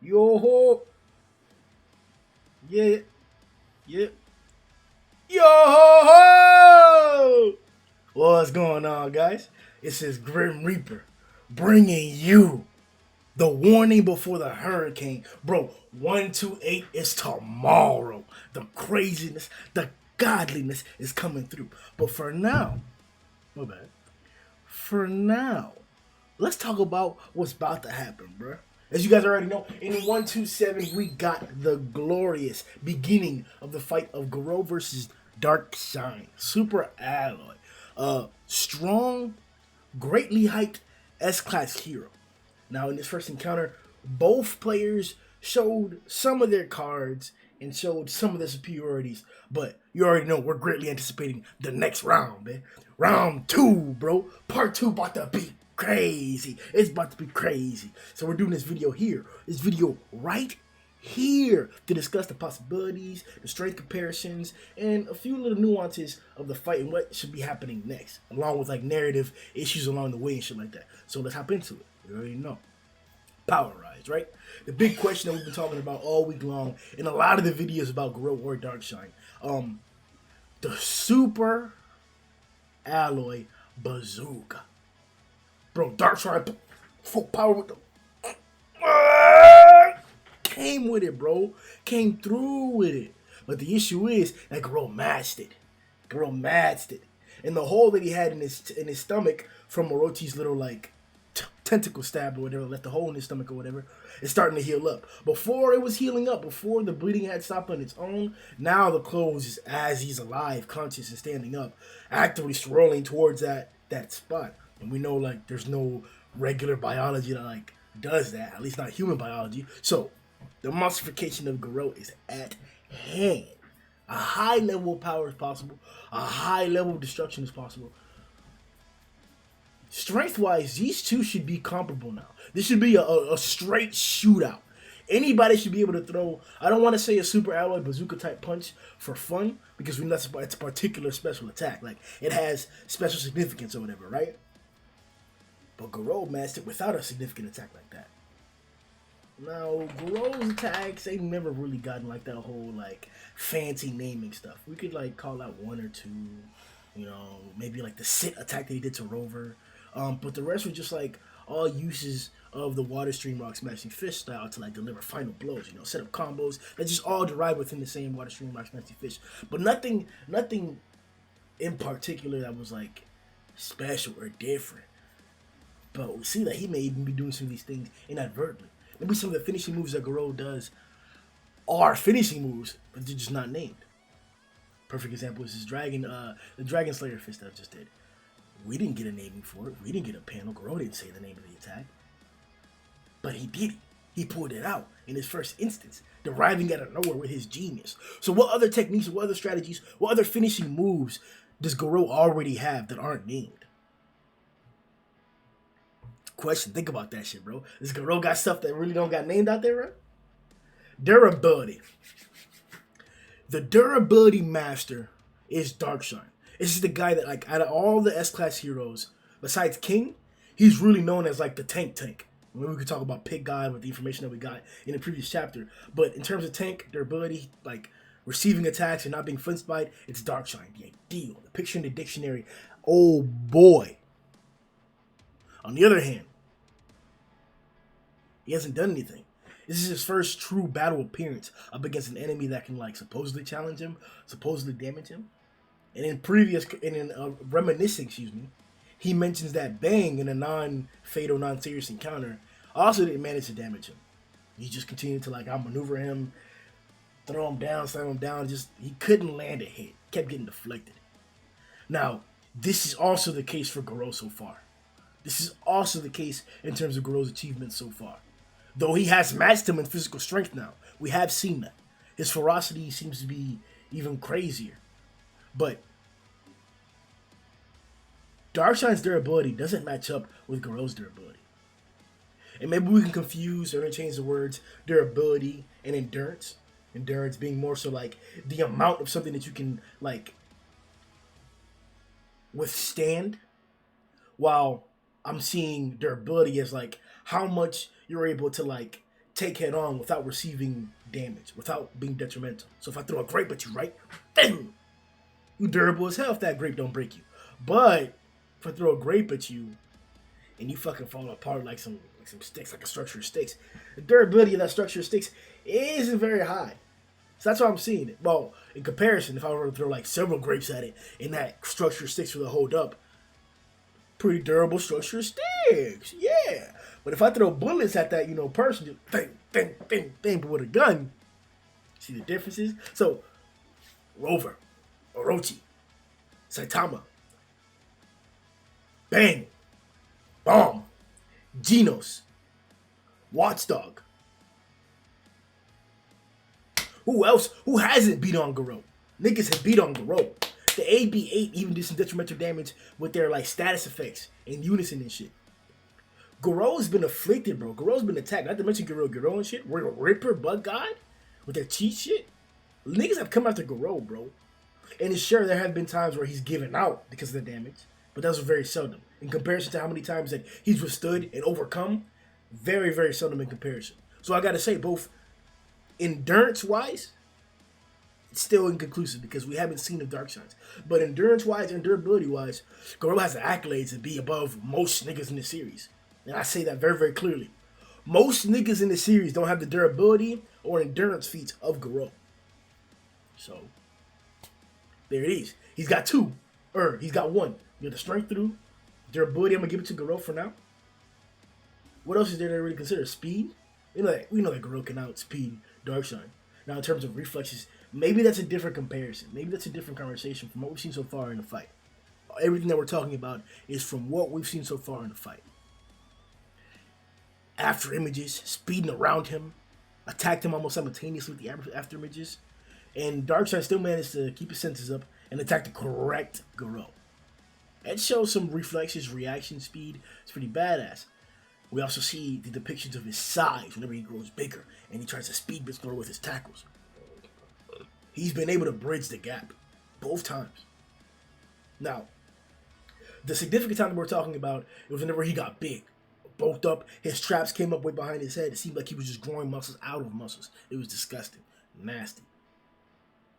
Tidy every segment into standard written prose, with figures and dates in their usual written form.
Yo ho, yeah, yeah. Yo ho! What's going on, guys? It's this Grim Reaper bringing you the warning before the hurricane. Bro, 128 is tomorrow. The craziness, the godliness is coming through. But for now, my bad. For now, let's talk about what's about to happen, bro. As you guys already know, in 127, we got the glorious beginning of the fight of Garou versus Darkshine. Super Alloy. Strong, greatly hyped S-Class hero. Now, in this first encounter, both players showed some of their cards and showed some of their superiorities, but you already know we're greatly anticipating the next round, man. Round two, bro. Part two about to be crazy. It's about to be crazy. So we're doing this video here. This video right here to discuss the possibilities, the strength comparisons, and a few little nuances of the fight and what should be happening next, along with like narrative issues along the way and shit like that. So let's hop into it. You already know. Power Rise, right? The big question that we've been talking about all week long in a lot of the videos about Garou or Darkshine. The Super Alloy Bazooka. Bro, Darkshine full power with the came with it, bro. Came through with it. But the issue is that Garou matched it. Garou matched it. And the hole that he had in his stomach from Orochi's little like tentacle stab or whatever, left the hole in his stomach or whatever, is starting to heal up. Before it was healing up, before the bleeding had stopped on its own, now the clothes is as he's alive, conscious and standing up, actively swirling towards that spot. And we know like there's no regular biology that like does that, at least not human biology. So the monstrification of Garou is at hand. A high level of power is possible. A high level of destruction is possible. Strength-wise, these two should be comparable now. This should be a straight shootout. Anybody should be able to throw, I don't want to say a super alloy bazooka type punch for fun, because we know it's a particular special attack. Like, it has special significance or whatever, right? But Garou matched it without a significant attack like that. Now, Garou's attacks, they've never really gotten like that whole like fancy naming stuff. We could like call out one or two, you know, maybe like the sit attack that he did to Rover. But the rest were just like all uses of the water stream rock smashing fish style to like deliver final blows, you know, set up combos that just all derive within the same water stream rock smashing fish. But nothing in particular that was like special or different. But we see that he may even be doing some of these things inadvertently. Maybe some of the finishing moves that Garou does are finishing moves, but they're just not named. Perfect example is his the Dragon Slayer fist that I just did. We didn't get a naming for it. We didn't get a panel. Garou didn't say the name of the attack. But he did it. He pulled it out in his first instance, deriving out of nowhere with his genius. So what other techniques, what other strategies, what other finishing moves does Garou already have that aren't named? Question, think about that shit, bro. Does Garou got stuff that really don't got named out there, bro? Durability. The durability master is Darkshine. This is the guy that, like, out of all the S-Class heroes, besides King, he's really known as, like, the tank. Maybe we could talk about Pig God with the information that we got in the previous chapter. But in terms of tank, durability, like, receiving attacks and not being flinched by it, it's Darkshine. The ideal. The picture in the dictionary. Oh, boy. On the other hand, he hasn't done anything. This is his first true battle appearance up against an enemy that can like supposedly challenge him, supposedly damage him. And in reminiscing, he mentions that Bang in a non-fatal, non-serious encounter also didn't manage to damage him. He just continued to like outmaneuver him, throw him down, slam him down. Just he couldn't land a hit. Kept getting deflected. Now, this is also the case for Garou so far. This is also the case in terms of Garou's achievements so far. Though he has matched him in physical strength now. We have seen that. His ferocity seems to be even crazier. But Darkshine's durability doesn't match up with Garou's durability. And maybe we can confuse or interchange the words durability and endurance. Endurance being more so like the amount of something that you can like withstand, while I'm seeing durability as like how much you're able to like take head on without receiving damage, without being detrimental. So if I throw a grape at you, right, bang, you durable as hell if that grape don't break you. But if I throw a grape at you and you fucking fall apart like some sticks, like a structure of sticks, the durability of that structure of sticks isn't very high. So that's why I'm seeing it. Well, in comparison, if I were to throw like several grapes at it and that structure of sticks will hold up, pretty durable structure of sticks, yeah. But if I throw bullets at that, person, just bang, but with a gun, see the differences? So, Rover, Orochi, Saitama, bang, bomb, Genos, Watchdog. Who else? Who hasn't beat on Garou? Niggas have beat on Garou. The AB8 even did some detrimental damage with their like status effects in unison and shit. Garou's been afflicted, bro. Garou's been attacked. Not to mention Garou and shit. Ripper, Bug God, with their cheat shit. Niggas have come after Garou, bro. And it's sure there have been times where he's given out because of the damage, but those are very seldom. In comparison to how many times that he's withstood and overcome, very, very seldom in comparison. So I gotta say, both endurance-wise, it's still inconclusive because we haven't seen the Darkshines. But endurance-wise and durability-wise, Garou has the accolades to be above most niggas in the series. And I say that very, very clearly. Most niggas in the series don't have the durability or endurance feats of Garou. So, there it is. He's got two. He's got one. You have the strength through. Durability, I'm going to give it to Garou for now. What else is there to really consider? Speed? We know that Garou can outspeed Darkshine. Now, in terms of reflexes, maybe that's a different comparison. Maybe that's a different conversation from what we've seen so far in the fight. Everything that we're talking about is from what we've seen so far in the fight. After images, speeding around him, attacked him almost simultaneously with the after images, and Darkshine still managed to keep his senses up and attack the correct Garou. It shows some reflexes, reaction speed. It's pretty badass. We also see the depictions of his size whenever he grows bigger and he tries to speed blitz Garou with his tackles. He's been able to bridge the gap both times. Now, the significant time that we're talking about, it was whenever he got big, bulked up, his traps came up way behind his head. It seemed like he was just growing muscles out of muscles. It was disgusting, nasty.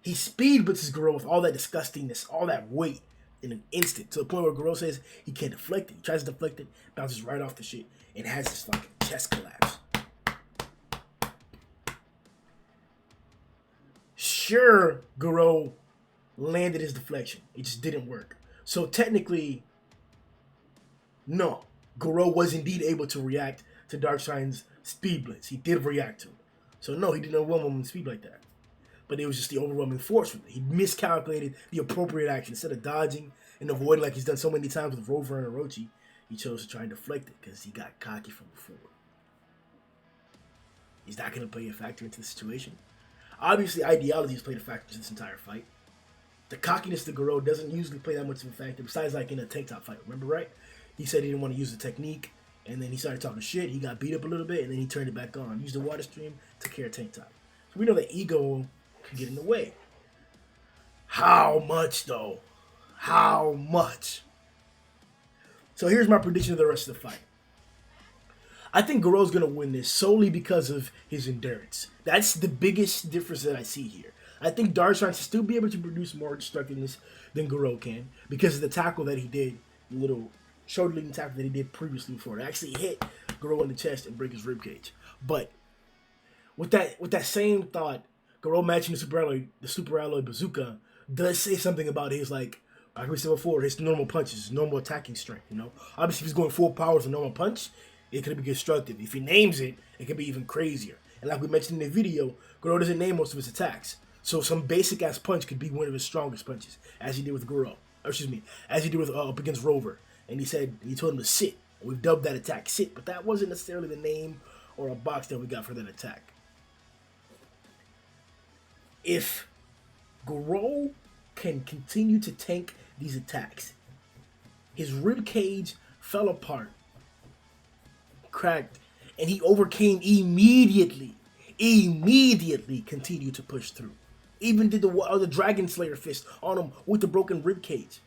He speed blitzes Garou with all that disgustingness, all that weight in an instant, to the point where Garou says he can't deflect it. He tries to deflect it, bounces right off the shit, and has this fucking chest collapse. Sure, Garou landed his deflection. It just didn't work. So technically, no. Garou was indeed able to react to Darkshine's speed blitz. He did react to him. So no, he didn't overwhelm him in speed like that. But it was just the overwhelming force with it. He miscalculated the appropriate action. Instead of dodging and avoiding like he's done so many times with Rover and Orochi, he chose to try and deflect it because he got cocky from before. He's not going to play a factor into the situation. Obviously, ideology has played a factor into this entire fight. The cockiness to Garou doesn't usually play that much of a factor, besides like in a tank top fight. Remember, right? He said he didn't want to use the technique, and then he started talking shit. He got beat up a little bit, and then he turned it back on. Used the water stream, took care of tank top. So we know that ego can get in the way. How much, though? How much? So here's my prediction of the rest of the fight. I think Garou's going to win this solely because of his endurance. That's the biggest difference that I see here. I think Darkshine should still be able to produce more destructiveness than Garou can because of the tackle that he did, the little shoulder-leading tackle that he did previously before. It actually hit Garou in the chest and break his ribcage. But with that same thought, Garou matching the super alloy bazooka does say something about his, like we said before, his normal punches, his normal attacking strength, Obviously, if he's going full power with a normal punch, it could be constructive. If he names it, it could be even crazier. And like we mentioned in the video, Garou doesn't name most of his attacks. So some basic-ass punch could be one of his strongest punches, as he did with Garou. As he did with up against Rover. And he told him to sit. And we've dubbed that attack sit, but that wasn't necessarily the name or a box that we got for that attack. If Garou can continue to tank these attacks, his rib cage fell apart, cracked, and he overcame immediately continued to push through. Even did the Dragon Slayer fist on him with the broken rib cage.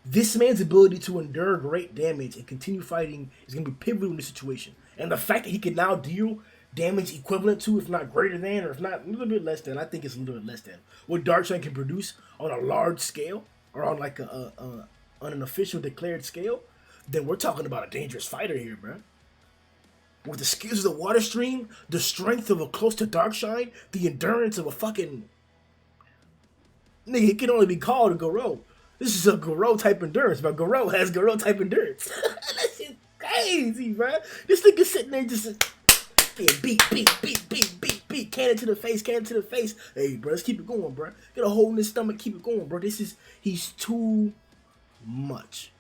This man's ability to endure great damage and continue fighting is going to be pivotal in this situation. And the fact that he can now deal damage equivalent to, if not greater than, or if not a little bit less than, I think it's a little bit less than, what Darkshine can produce on a large scale, or on like on an official declared scale, then we're talking about a dangerous fighter here, bro. With the skills of the water stream, the strength of a close to Darkshine, the endurance of a fucking nigga, it can only be called a Garou. This is a Garou type endurance, but Garou has Garou type endurance. That shit crazy, bro. This nigga sitting there just beat, cannon to the face, cannon to the face. Hey, bro, let's keep it going, bro. Get a hole in his stomach, keep it going, bro. He's too much.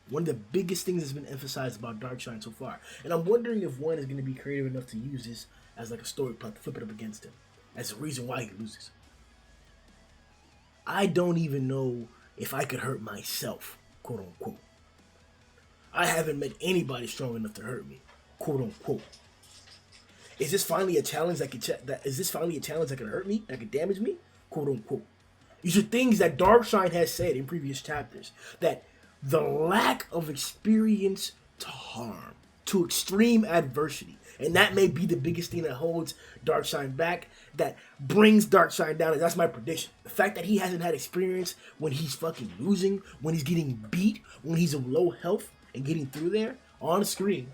One of the biggest things that's been emphasized about Darkshine so far. And I'm wondering if one is going to be creative enough to use this as like a story plot to flip it up against him. As the reason why he loses. I don't even know if I could hurt myself, quote unquote. I haven't met anybody strong enough to hurt me, quote unquote. Is this finally a challenge that could hurt me, that could damage me, quote unquote? These are things that Darkshine has said in previous chapters, that the lack of experience to harm, to extreme adversity, and that may be the biggest thing that holds Darkshine back, that brings Darkshine down, and that's my prediction. The fact that he hasn't had experience when he's fucking losing, when he's getting beat, when he's of low health, and getting through there, on screen,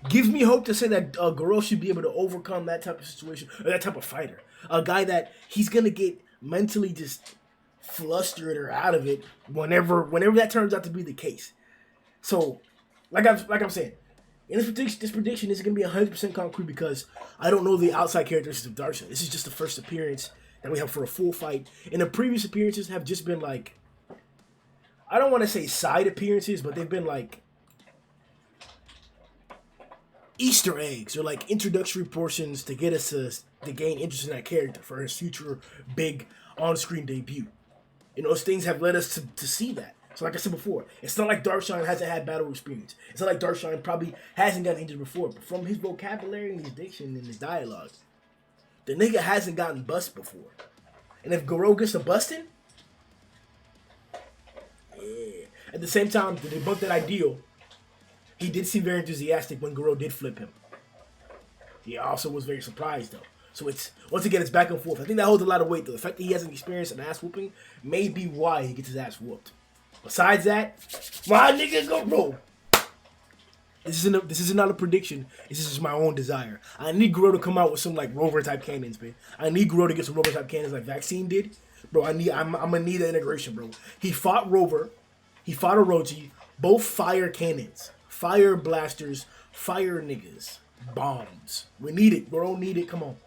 gives me hope to say that Garou should be able to overcome that type of situation, or that type of fighter. A guy that he's going to get mentally just flustered or out of it whenever that turns out to be the case. So, like I'm saying, in this prediction is going to be 100% concrete because I don't know the outside characteristics of Darkshine. This is just the first appearance that we have for a full fight. And the previous appearances have just been like, I don't want to say side appearances, but they've been like Easter eggs or like introductory portions to get us to gain interest in that character for his future big on-screen debut. You know, those things have led us to see that. So like I said before, it's not like Darkshine hasn't had battle experience. It's not like Darkshine probably hasn't gotten injured before. But from his vocabulary and his diction and his dialogue, the nigga hasn't gotten bust before. And if Garou gets a busting, yeah. At the same time, to debunk that ideal, he did seem very enthusiastic when Garou did flip him. He also was very surprised though. So it's, once again, it's back and forth. I think that holds a lot of weight though. The fact that he hasn't experienced an ass whooping may be why he gets his ass whooped. Besides that, my nigga Garou. This is not a prediction. This is just my own desire. I need Garou to come out with some like rover type cannons, man. I need Garou to get some rover type cannons like Vaccine did. Bro, I'm gonna need that integration, bro. He fought Rover, he fought Orochi, both fire cannons, fire blasters, fire niggas, bombs. We need it. Garou need it. Come on,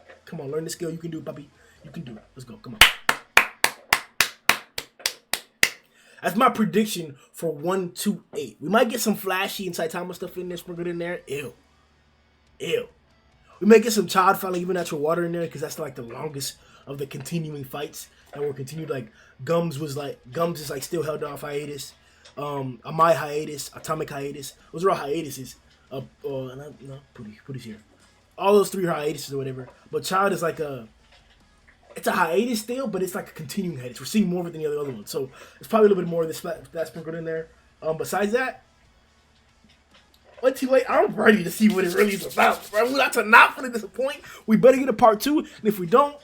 learn the skill. You can do it, puppy. You can do it. Let's go. Come on. That's my prediction for 128. We might get some flashy and Saitama stuff in there, sprinkled in there. Ew. We may get some child fighting, even natural water in there, because that's like the longest of the continuing fights that were continued. Like Gums is like still held off hiatus. Amai hiatus, Atomic hiatus. Those are all hiatuses. Putty's here. All those three hiatuses or whatever. But Child is like it's a hiatus still, but it's like a continuing hiatus. We're seeing more of it than the other ones. So it's probably a little bit more of this that sprinkled in there. Besides that, 128, I'm ready to see what it really is about. We're not to not finna disappoint. We better get a part 2, and if we don't,